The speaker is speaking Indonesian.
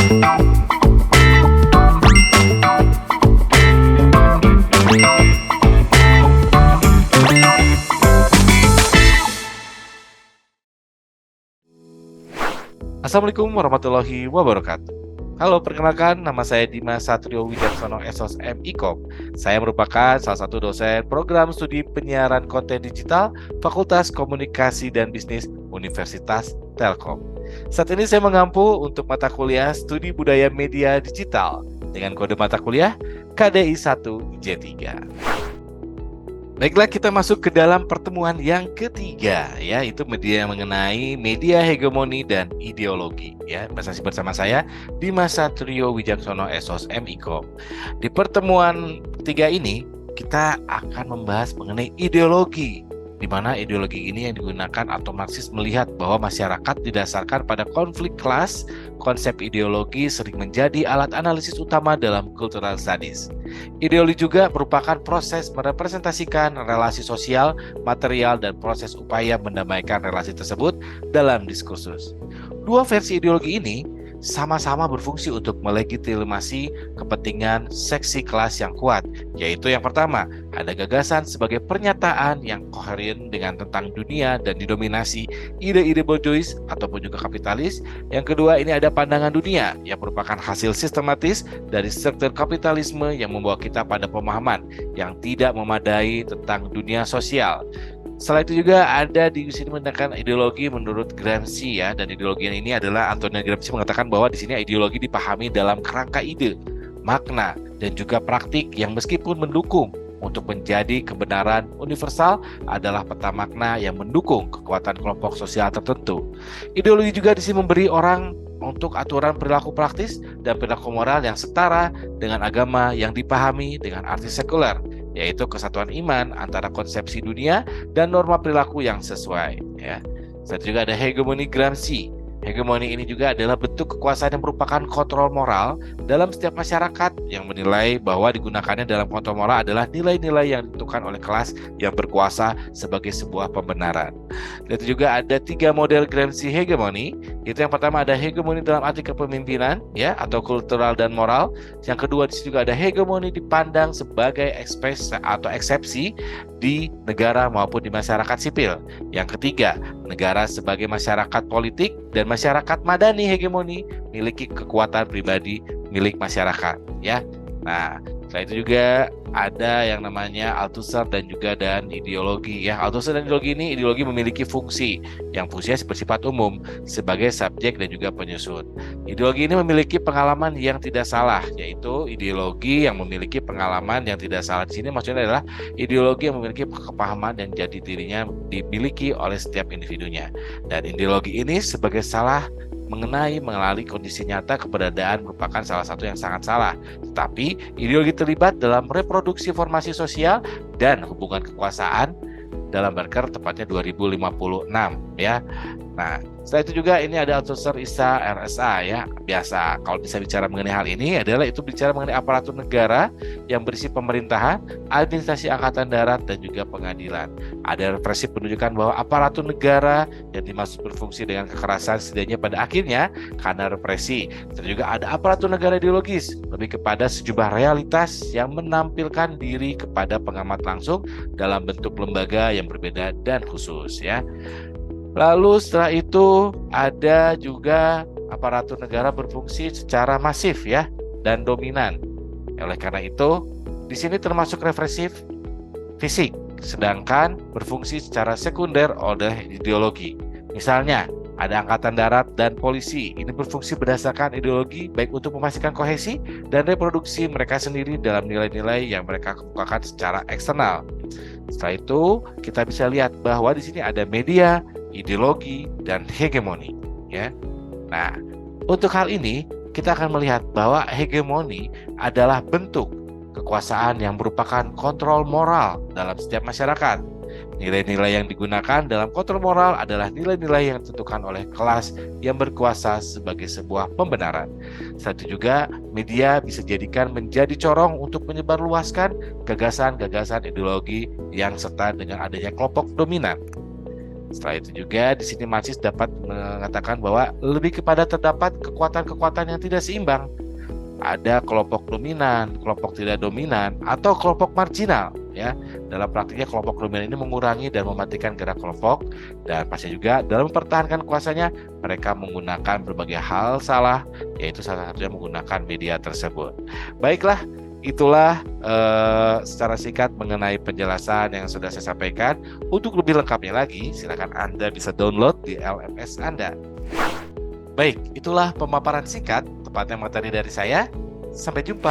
Assalamualaikum warahmatullahi wabarakatuh. Halo, perkenalkan nama saya Dimas Satrio Wijaksono SOSM IKOM. Saya merupakan salah satu dosen program studi penyiaran konten digital Fakultas Komunikasi dan Bisnis Universitas Telkom. Saat ini saya mengampu untuk mata kuliah Studi Budaya Media Digital dengan kode mata kuliah KDI 1 J3. Baiklah, kita masuk ke dalam pertemuan yang ketiga, yaitu media mengenai media hegemoni dan ideologi. Masih bersama saya Dimas Satrio Wijaksono SOSM IKOM. Di pertemuan ketiga ini kita akan membahas mengenai ideologi, di mana ideologi ini yang digunakan atau Marxis melihat bahwa masyarakat didasarkan pada konflik kelas. Konsep ideologi sering menjadi alat analisis utama dalam cultural studies. Ideologi juga merupakan proses merepresentasikan relasi sosial, material, dan proses upaya mendamaikan relasi tersebut dalam diskursus. Dua versi ideologi ini sama-sama berfungsi untuk melegitimasi kepentingan seksi kelas yang kuat, yaitu yang pertama, ada gagasan sebagai pernyataan yang koheren dengan tentang dunia dan didominasi ide-ide bourgeois ataupun juga kapitalis. Yang kedua, ini ada pandangan dunia yang merupakan hasil sistematis dari struktur kapitalisme yang membawa kita pada pemahaman yang tidak memadai tentang dunia sosial. Setelah itu juga ada di sini menggunakan ideologi menurut Gramsci, dan ideologi ini adalah Antonio Gramsci mengatakan bahwa di sini ideologi dipahami dalam kerangka ide, makna, dan juga praktik yang meskipun mendukung untuk menjadi kebenaran universal adalah peta makna yang mendukung kekuatan kelompok sosial tertentu. Ideologi juga di sini memberi orang untuk aturan perilaku praktis dan perilaku moral yang setara dengan agama yang dipahami dengan arti sekuler, yaitu kesatuan iman antara konsepsi dunia dan norma perilaku yang sesuai. Selanjutnya juga ada hegemoni Gramsci. Hegemoni ini juga adalah bentuk kekuasaan yang merupakan kontrol moral dalam setiap masyarakat yang menilai bahwa digunakannya dalam kontrol moral adalah nilai-nilai yang ditentukan oleh kelas yang berkuasa sebagai sebuah pembenaran. Dan itu juga ada 3 model Gramsci hegemoni. Itu yang pertama ada hegemoni dalam arti kepemimpinan, atau kultural dan moral. Yang kedua di sini juga ada hegemoni dipandang sebagai eksepsi di negara maupun di masyarakat sipil. Yang ketiga, negara sebagai masyarakat politik dan masyarakat madani hegemoni memiliki kekuatan pribadi milik masyarakat. Nah, setelah itu juga ada yang namanya Althusser dan ideologi. Althusser dan ideologi memiliki fungsi yang fungsinya bersifat umum sebagai subjek dan juga penyusun. Ideologi ini memiliki pengalaman yang tidak salah, yaitu ideologi yang memiliki pengalaman yang tidak salah. Di sini maksudnya adalah ideologi yang memiliki kepahaman yang jadi dirinya dimiliki oleh setiap individunya. Dan ideologi ini sebagai salah mengenali kondisi nyata keberadaan merupakan salah satu yang sangat salah. Tetapi ideologi terlibat dalam reproduksi formasi sosial dan hubungan kekuasaan dalam Barker tepatnya 2056. Nah, setelah itu juga ini ada Althusser ISA RSA. Biasa kalau bisa bicara mengenai hal ini adalah itu bicara mengenai aparatur negara yang berisi pemerintahan, administrasi angkatan darat dan juga pengadilan. Ada represi penunjukan bahwa aparatur negara yang dimaksud berfungsi dengan kekerasan setidaknya pada akhirnya karena represi. Dan juga ada aparatur negara ideologis, lebih kepada sejumlah realitas yang menampilkan diri kepada pengamat langsung dalam bentuk lembaga yang berbeda dan khusus. Lalu setelah itu ada juga aparatur negara berfungsi secara masif dan dominan. Oleh karena itu, di sini termasuk represif fisik, sedangkan berfungsi secara sekunder oleh ideologi. Misalnya, ada angkatan darat dan polisi. Ini berfungsi berdasarkan ideologi baik untuk memastikan kohesi dan reproduksi mereka sendiri dalam nilai-nilai yang mereka kemukakan secara eksternal. Setelah itu, kita bisa lihat bahwa di sini ada media, ideologi, dan hegemoni. Nah, untuk hal ini kita akan melihat bahwa hegemoni adalah bentuk kekuasaan yang merupakan kontrol moral dalam setiap masyarakat. Nilai-nilai yang digunakan dalam kontrol moral adalah nilai-nilai yang ditentukan oleh kelas yang berkuasa sebagai sebuah pembenaran. Satu juga, media bisa dijadikan menjadi corong untuk menyebarluaskan gagasan-gagasan ideologi yang serta dengan adanya kelompok dominan. Setelah itu juga di sini Marxis dapat mengatakan bahwa lebih kepada terdapat kekuatan-kekuatan yang tidak seimbang. Ada kelompok dominan, kelompok tidak dominan, atau kelompok marginal. Ya, dalam praktiknya kelompok dominan ini mengurangi dan mematikan gerak kelompok, dan pasti juga dalam mempertahankan kuasanya mereka menggunakan berbagai hal salah, yaitu salah satunya menggunakan media tersebut. Baiklah, itulah secara singkat mengenai penjelasan yang sudah saya sampaikan. Untuk lebih lengkapnya lagi, silakan Anda bisa download di LMS Anda. Baik, itulah pemaparan singkat, tepatnya materi dari saya. Sampai jumpa.